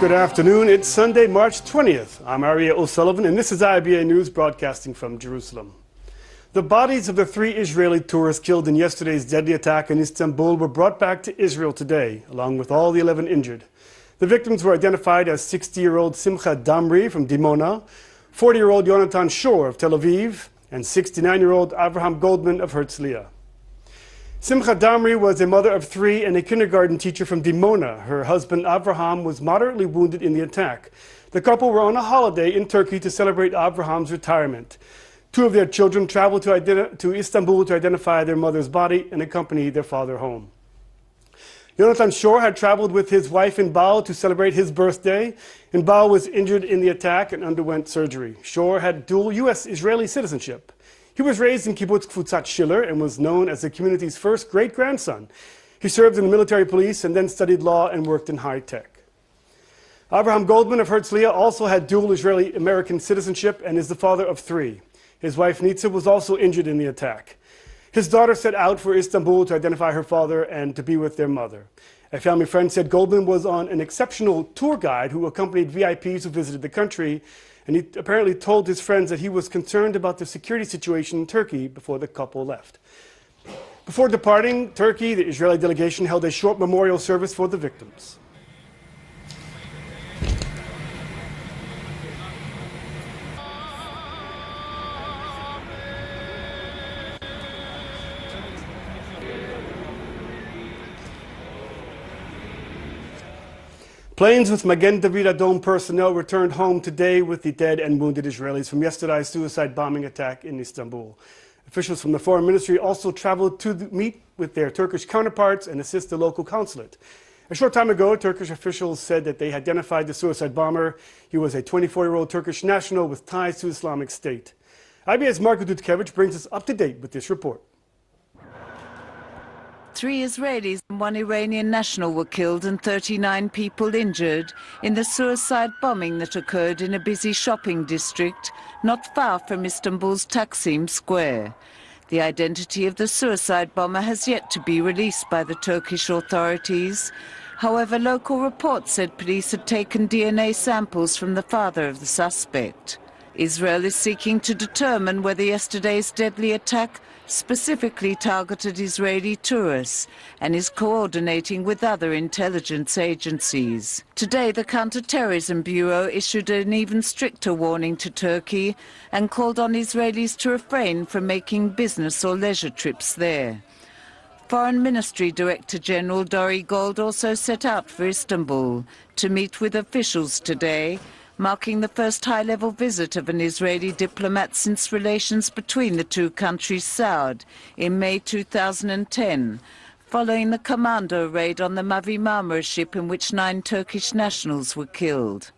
Good afternoon. It's Sunday, March 20th. I'm Aria O'Sullivan, and this is IBA News broadcasting from Jerusalem. The bodies of the 3 Israeli tourists killed in yesterday's deadly attack in Istanbul were brought back to Israel today, along with all the 11 injured. The victims were identified as 60-year-old Simcha Damri from Dimona, 40-year-old Yonatan Shor of Tel Aviv, and 69-year-old Avraham Goldman of Herzliya. Simcha Damri was a mother of 3 and a kindergarten teacher from Dimona. Her husband Avraham was moderately wounded in the attack. The couple were on a holiday in Turkey to celebrate Avraham's retirement. 2 of their children traveled to Istanbul to identify their mother's body and accompany their father home. Yonatan Shor had traveled with his wife Inbal to celebrate his birthday. Inbal was injured in the attack and underwent surgery. Shor had dual U.S.-Israeli citizenship. He was raised in Kibbutz Kfutzat Schiller and was known as the community's first great-grandson. He served in the military police and then studied law and worked in high tech. Avraham Goldman of Herzliya also had dual Israeli-American citizenship and is the father of 3. His wife Nitza was also injured in the attack. His daughter set out for Istanbul to identify her father and to be with their mother. A family friend said Goldman was on an exceptional tour guide who accompanied VIPs who visited the country, and he apparently told his friends that he was concerned about the security situation in Turkey before the couple left. Before departing Turkey, the Israeli delegation held a short memorial service for the victims. Planes with Magen David Adom personnel returned home today with the dead and wounded Israelis from yesterday's suicide bombing attack in Istanbul. Officials from the Foreign Ministry also traveled to meet with their Turkish counterparts and assist the local consulate. A short time ago, Turkish officials said that they identified the suicide bomber. He was a 24-year-old Turkish national with ties to Islamic State. IBA's Marko Dudkevich brings us up to date with this report. 3 Israelis and 1 Iranian national were killed and 39 people injured in the suicide bombing that occurred in a busy shopping district not far from Istanbul's Taksim Square. The identity of the suicide bomber has yet to be released by the Turkish authorities. However, local reports said police had taken DNA samples from the father of the suspect. Israel is seeking to determine whether yesterday's deadly attack specifically targeted Israeli tourists and is coordinating with other intelligence agencies. Today, the Counter-Terrorism Bureau issued an even stricter warning to Turkey and called on Israelis to refrain from making business or leisure trips there. Foreign Ministry Director General Dori Gold also set out for Istanbul to meet with officials today, marking the first high-level visit of an Israeli diplomat since relations between the 2 countries soured in May 2010, following the commando raid on the Mavi Marmara ship in which 9 Turkish nationals were killed.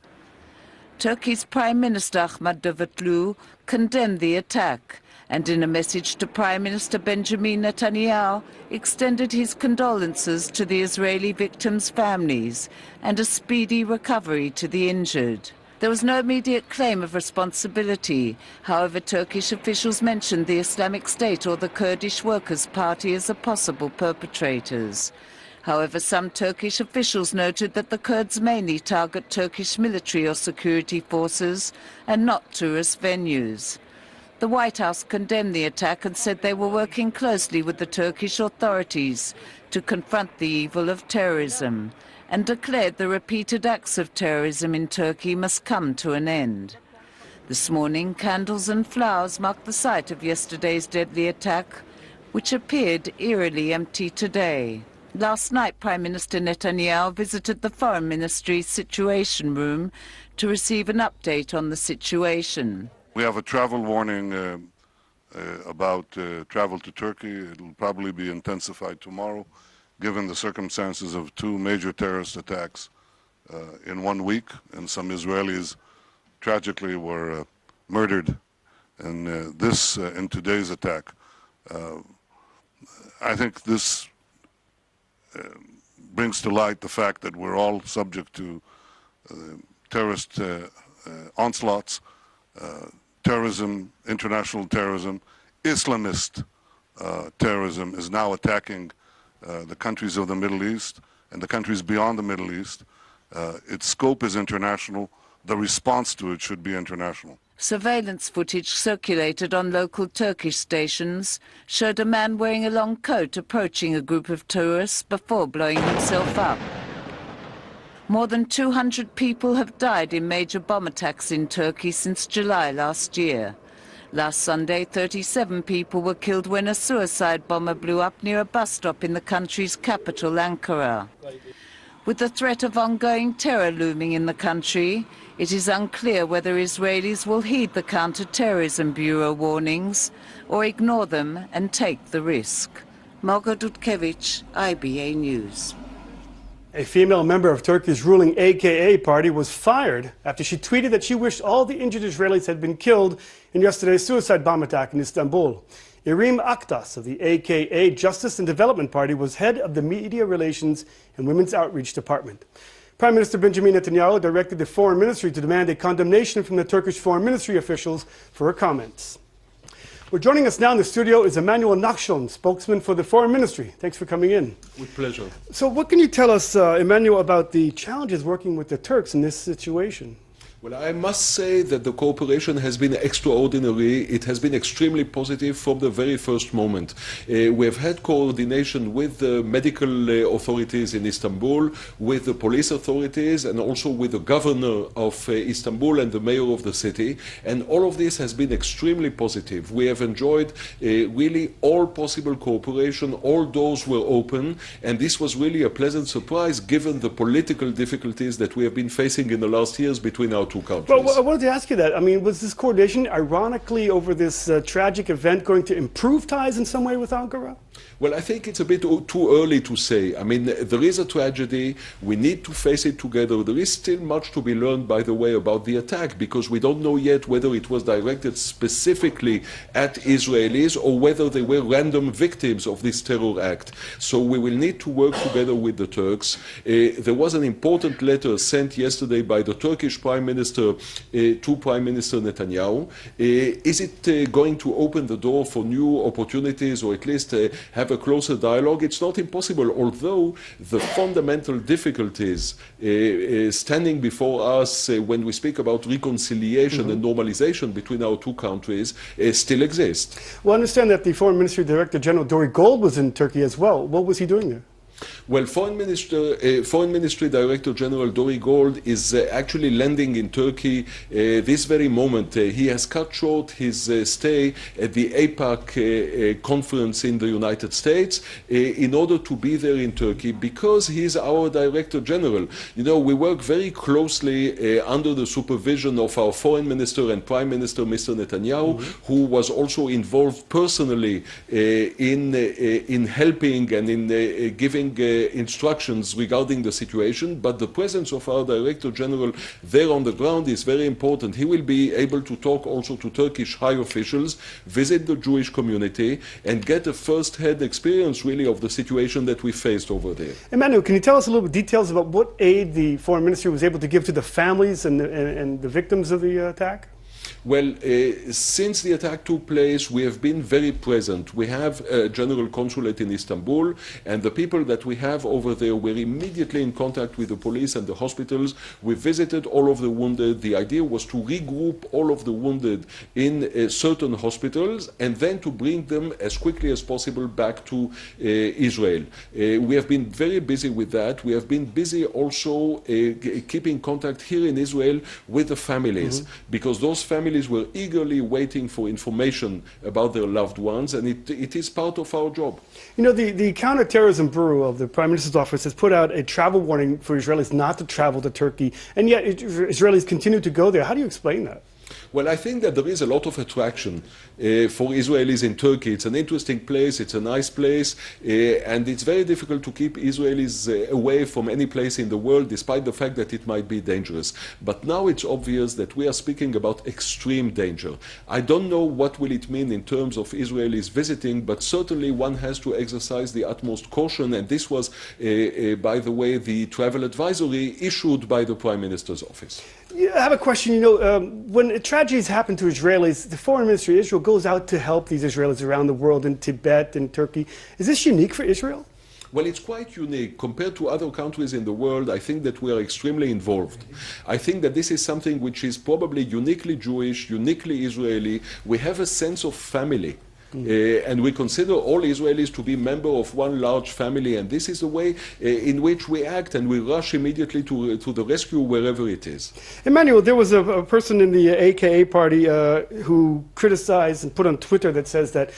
Turkey's Prime Minister Ahmet Davutoglu condemned the attack and in a message to Prime Minister Benjamin Netanyahu extended his condolences to the Israeli victims' families and a speedy recovery to the injured. There was no immediate claim of responsibility. However, Turkish officials mentioned the Islamic State or the Kurdish Workers' Party as the possible perpetrators. However, some Turkish officials noted that the Kurds mainly target Turkish military or security forces and not tourist venues. The White House condemned the attack and said they were working closely with the Turkish authorities to confront the evil of terrorism, and declared the repeated acts of terrorism in Turkey must come to an end. This morning, candles and flowers marked the site of yesterday's deadly attack, which appeared eerily empty today. Last night, Prime Minister Netanyahu visited the Foreign Ministry's Situation Room to receive an update on the situation. We have a travel warning about travel to Turkey. It will probably be intensified tomorrow, given the circumstances of 2 major terrorist attacks in 1 week, and some Israelis tragically were murdered in today's attack. I think this brings to light the fact that we're all subject to terrorist onslaughts, terrorism, international terrorism. Islamist terrorism is now attacking the countries of the Middle East and the countries beyond the Middle East. Its scope is international. The response to it should be international. Surveillance footage circulated on local Turkish stations showed a man wearing a long coat approaching a group of tourists before blowing himself up. More than 200 people have died in major bomb attacks in Turkey since July last year. Last Sunday, 37 people were killed when a suicide bomber blew up near a bus stop in the country's capital, Ankara. With the threat of ongoing terror looming in the country, it is unclear whether Israelis will heed the Counter-Terrorism Bureau warnings or ignore them and take the risk. Margot Dudkevich, IBA News. A female member of Turkey's ruling AKA party was fired after she tweeted that she wished all the injured Israelis had been killed in yesterday's suicide bomb attack in Istanbul. Irim Aktas of the AKA Justice and Development Party was head of the Media Relations and Women's Outreach Department. Prime Minister Benjamin Netanyahu directed the Foreign Ministry to demand a condemnation from the Turkish Foreign Ministry officials for her comments. Well, joining us now in the studio is Emmanuel Nachshon, spokesman for the Foreign Ministry. Thanks for coming in. With pleasure. So what can you tell us, Emmanuel, about the challenges working with the Turks in this situation? Well, I must say that the cooperation has been extraordinary. It has been extremely positive from the very first moment. We have had coordination with the medical authorities in Istanbul, with the police authorities, and also with the governor of Istanbul and the mayor of the city. And all of this has been extremely positive. We have enjoyed really all possible cooperation. All doors were open. And this was really a pleasant surprise given the political difficulties that we have been facing in the last years between our two countries. Well, I wanted to ask you that. I mean, was this coordination, ironically, over this tragic event going to improve ties in some way with Ankara? Well, I think it's a bit too early to say. I mean, there is a tragedy. We need to face it together. There is still much to be learned, by the way, about the attack, because we don't know yet whether it was directed specifically at Israelis or whether they were random victims of this terror act. So we will need to work together with the Turks. There was an important letter sent yesterday by the Turkish Prime Minister to Prime Minister Netanyahu. Is it going to open the door for new opportunities, or at least have a closer dialogue? It's not impossible, although the fundamental difficulties standing before us when we speak about reconciliation and normalization between our two countries still exist. Well, I understand that the Foreign Ministry Director General Dori Gold was in Turkey as well. What was he doing there? Well, Foreign Ministry Director General Dori Gold is actually landing in Turkey this very moment. He has cut short his stay at the APAC conference in the United States in order to be there in Turkey because he's our Director General. You know, we work very closely under the supervision of our Foreign Minister and Prime Minister, Mr. Netanyahu, who was also involved personally in helping and in giving instructions regarding the situation, but the presence of our Director General there on the ground is very important. He will be able to talk also to Turkish high officials, visit the Jewish community, and get a first-hand experience really of the situation that we faced over there. Emmanuel, can you tell us a little bit details about what aid the Foreign Ministry was able to give to the families and the victims of the attack? Well, since the attack took place, we have been very present. We have a general consulate in Istanbul, and the people that we have over there were immediately in contact with the police and the hospitals. We visited all of the wounded. The idea was to regroup all of the wounded in certain hospitals and then to bring them as quickly as possible back to Israel. We have been very busy with that. We have been busy also keeping contact here in Israel with the families, because those families were eagerly waiting for information about their loved ones, and it is part of our job. You know, the Counter-Terrorism Bureau of the Prime Minister's Office has put out a travel warning for Israelis not to travel to Turkey, and yet Israelis continue to go there. How do you explain that? Well, I think that there is a lot of attraction for Israelis in Turkey. It's an interesting place, it's a nice place, and it's very difficult to keep Israelis away from any place in the world, despite the fact that it might be dangerous. But now it's obvious that we are speaking about extreme danger. I don't know what will it mean in terms of Israelis visiting, but certainly one has to exercise the utmost caution, and this was, by the way, the travel advisory issued by the Prime Minister's office. Yeah, I have a question. You know, when tragedies happen to Israelis, the Foreign Ministry of Israel goes out to help these Israelis around the world, in Tibet and Turkey. Is this unique for Israel? Well, it's quite unique. Compared to other countries in the world, I think that we are extremely involved. I think that this is something which is probably uniquely Jewish, uniquely Israeli. We have a sense of family. And we consider all Israelis to be members of one large family, and this is the way in which we act, and we rush immediately to the rescue wherever it is. Emmanuel, there was a person in the AKA party who criticized and put on Twitter that says that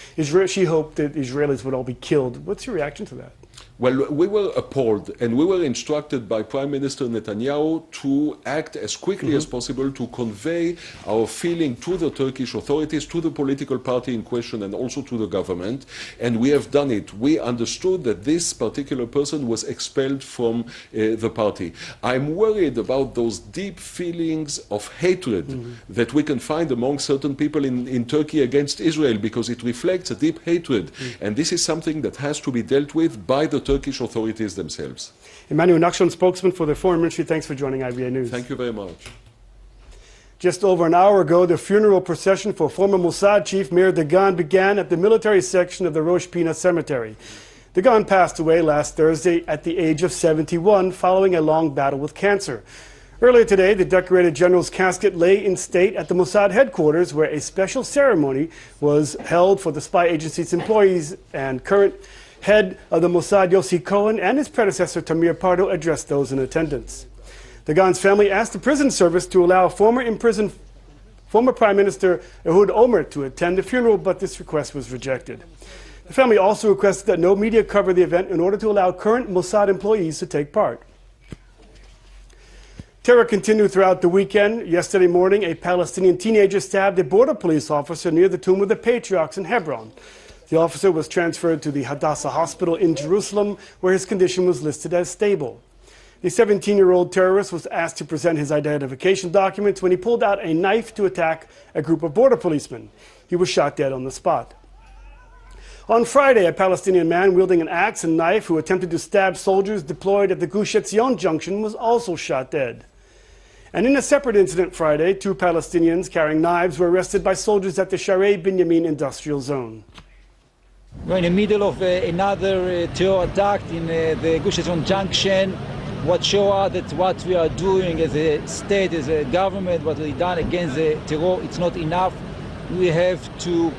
she hoped that Israelis would all be killed. What's your reaction to that? Well, we were appalled, and we were instructed by Prime Minister Netanyahu to act as quickly as possible to convey our feeling to the Turkish authorities, to the political party in question, and also to the government. And we have done it. We understood that this particular person was expelled from the party. I'm worried about those deep feelings of hatred that we can find among certain people in Turkey against Israel, because it reflects a deep hatred. And this is something that has to be dealt with by the Turkish authorities themselves. Emmanuel Nachshon, spokesman for the Foreign Ministry, thanks for joining IBA News. Thank you very much. Just over an hour ago, the funeral procession for former Mossad chief Meir Dagan began at the military section of the Rosh Pina Cemetery. Dagan passed away last Thursday at the age of 71 following a long battle with cancer. Earlier today, the decorated general's casket lay in state at the Mossad headquarters, where a special ceremony was held for the spy agency's employees, and current head of the Mossad Yossi Cohen and his predecessor Tamir Pardo addressed those in attendance. Dagan's family asked the prison service to allow former Prime Minister Ehud Olmert to attend the funeral, but this request was rejected. The family also requested that no media cover the event in order to allow current Mossad employees to take part. Terror continued throughout the weekend. Yesterday morning, a Palestinian teenager stabbed a border police officer near the Tomb of the Patriarchs in Hebron. The officer was transferred to the Hadassah Hospital in Jerusalem, where his condition was listed as stable. The 17-year-old terrorist was asked to present his identification documents when he pulled out a knife to attack a group of border policemen. He was shot dead on the spot. On Friday, a Palestinian man wielding an axe and knife who attempted to stab soldiers deployed at the Gush Etzion junction was also shot dead. And in a separate incident Friday, 2 Palestinians carrying knives were arrested by soldiers at the Sharei Binyamin industrial zone. We're in the middle of another terror attack in the Gush Etzion junction. What shows us that what we are doing as a state, as a government, what we've done against the terror, it's not enough. We have to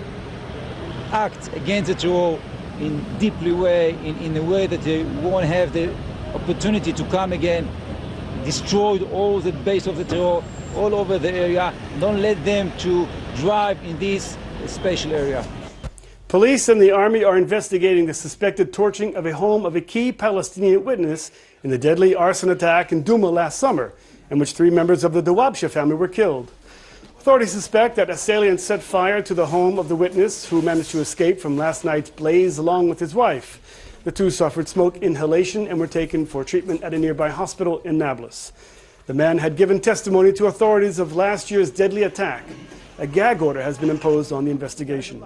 act against the terror in a deeply way, in a way that we won't have the opportunity to come again, destroy all the base of the terror all over the area. Don't let them to drive in this special area. Police and the army are investigating the suspected torching of a home of a key Palestinian witness in the deadly arson attack in Duma last summer, in which 3 members of the Dawabshe family were killed. Authorities suspect that assailants set fire to the home of the witness, who managed to escape from last night's blaze along with his wife. The 2 suffered smoke inhalation and were taken for treatment at a nearby hospital in Nablus. The man had given testimony to authorities of last year's deadly attack. A gag order has been imposed on the investigation.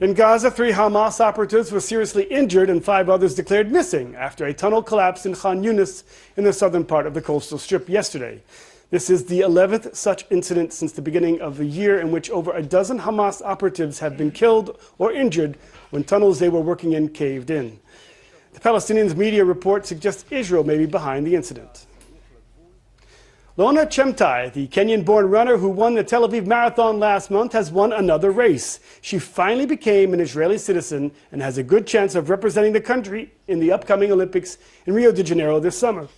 In Gaza, 3 Hamas operatives were seriously injured and 5 others declared missing after a tunnel collapsed in Khan Yunis in the southern part of the coastal strip yesterday. This is the 11th such incident since the beginning of the year, in which over a dozen Hamas operatives have been killed or injured when tunnels they were working in caved in. The Palestinian media report suggests Israel may be behind the incident. Lona Chemtai, the Kenyan-born runner who won the Tel Aviv Marathon last month, has won another race. She finally became an Israeli citizen and has a good chance of representing the country in the upcoming Olympics in Rio de Janeiro this summer.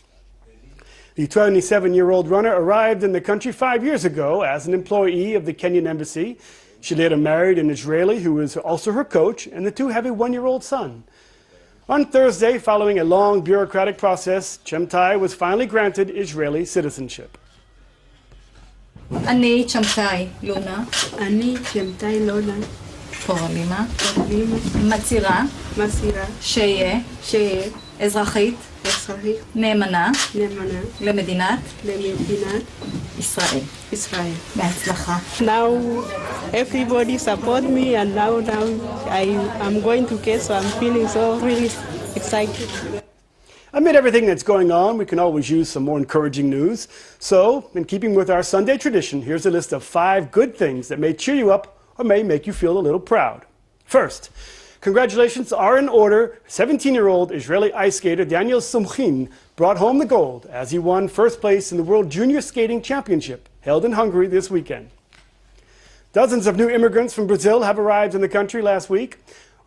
The 27-year-old runner arrived in the country 5 years ago as an employee of the Kenyan embassy. She later married an Israeli who is also her coach, and the 2 have a 1-year-old son. On Thursday, following a long bureaucratic process, Chemtai was finally granted Israeli citizenship. אני צ'מטאי לונה. אני צ'מטאי לונה. פורלימה. מצהירה. שאהיה. אזרחית. נאמנה. למדינת. ישראל. בהצלחה. Now everybody support me, and now I'm going to get, so I'm feeling so really excited. Amid everything that's going on, we can always use some more encouraging news. So, in keeping with our Sunday tradition, here's a list of 5 good things that may cheer you up or may make you feel a little proud. First, Congratulations are in order. 17-year-old Israeli ice skater Daniel Sumchin brought home the gold as he won first place in the World Junior Skating Championship held in Hungary this weekend. Dozens of new immigrants from Brazil have arrived in the country last week.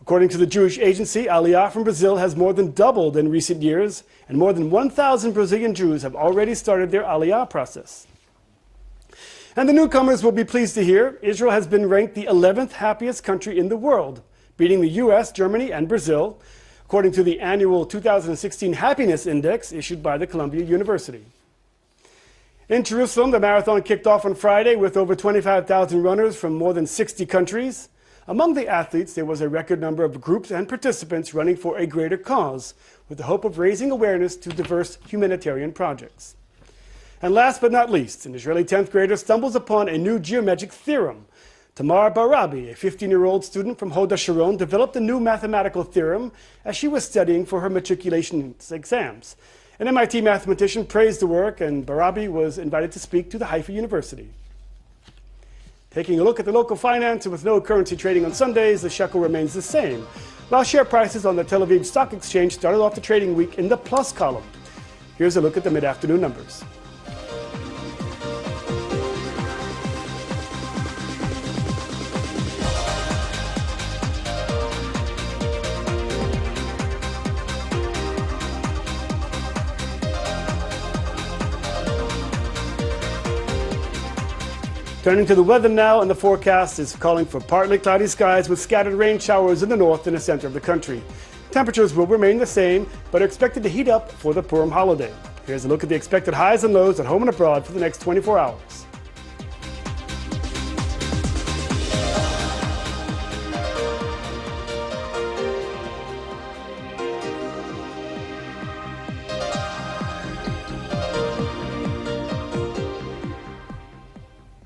According to the Jewish agency, Aliyah from Brazil has more than doubled in recent years, and more than 1,000 Brazilian Jews have already started their Aliyah process. And the newcomers will be pleased to hear Israel has been ranked the 11th happiest country in the world, beating the US, Germany, and Brazil, according to the annual 2016 Happiness Index issued by the Columbia University. In Jerusalem, the marathon kicked off on Friday with over 25,000 runners from more than 60 countries. Among the athletes, there was a record number of groups and participants running for a greater cause, with the hope of raising awareness to diverse humanitarian projects. And last but not least, an Israeli 10th grader stumbles upon a new geometric theorem. Tamar Barabi, a 15-year-old student from Hod HaSharon, developed a new mathematical theorem as she was studying for her matriculation exams. An MIT mathematician praised the work, and Barabi was invited to speak to the Haifa University. Taking a look at the local finance, with no currency trading on Sundays, the shekel remains the same, while share prices on the Tel Aviv Stock Exchange started off the trading week in the plus column. Here's a look at the mid-afternoon numbers. Turning to the weather now, and the forecast is calling for partly cloudy skies with scattered rain showers in the north and the center of the country. Temperatures will remain the same, but are expected to heat up for the Purim holiday. Here's a look at the expected highs and lows at home and abroad for the next 24 hours.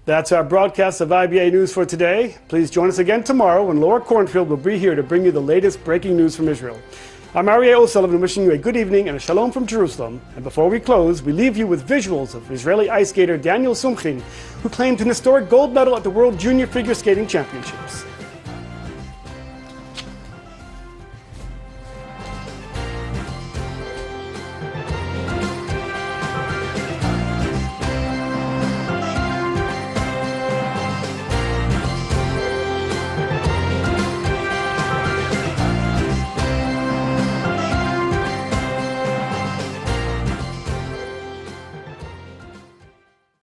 That's our broadcast of IBA News for today. Please join us again tomorrow when Laura Cornfield will be here to bring you the latest breaking news from Israel. I'm Aryeh O'Sullivan wishing you a good evening and a shalom from Jerusalem. And before we close, we leave you with visuals of Israeli ice skater Daniel Sumchin, who claimed an historic gold medal at the World Junior Figure Skating Championships.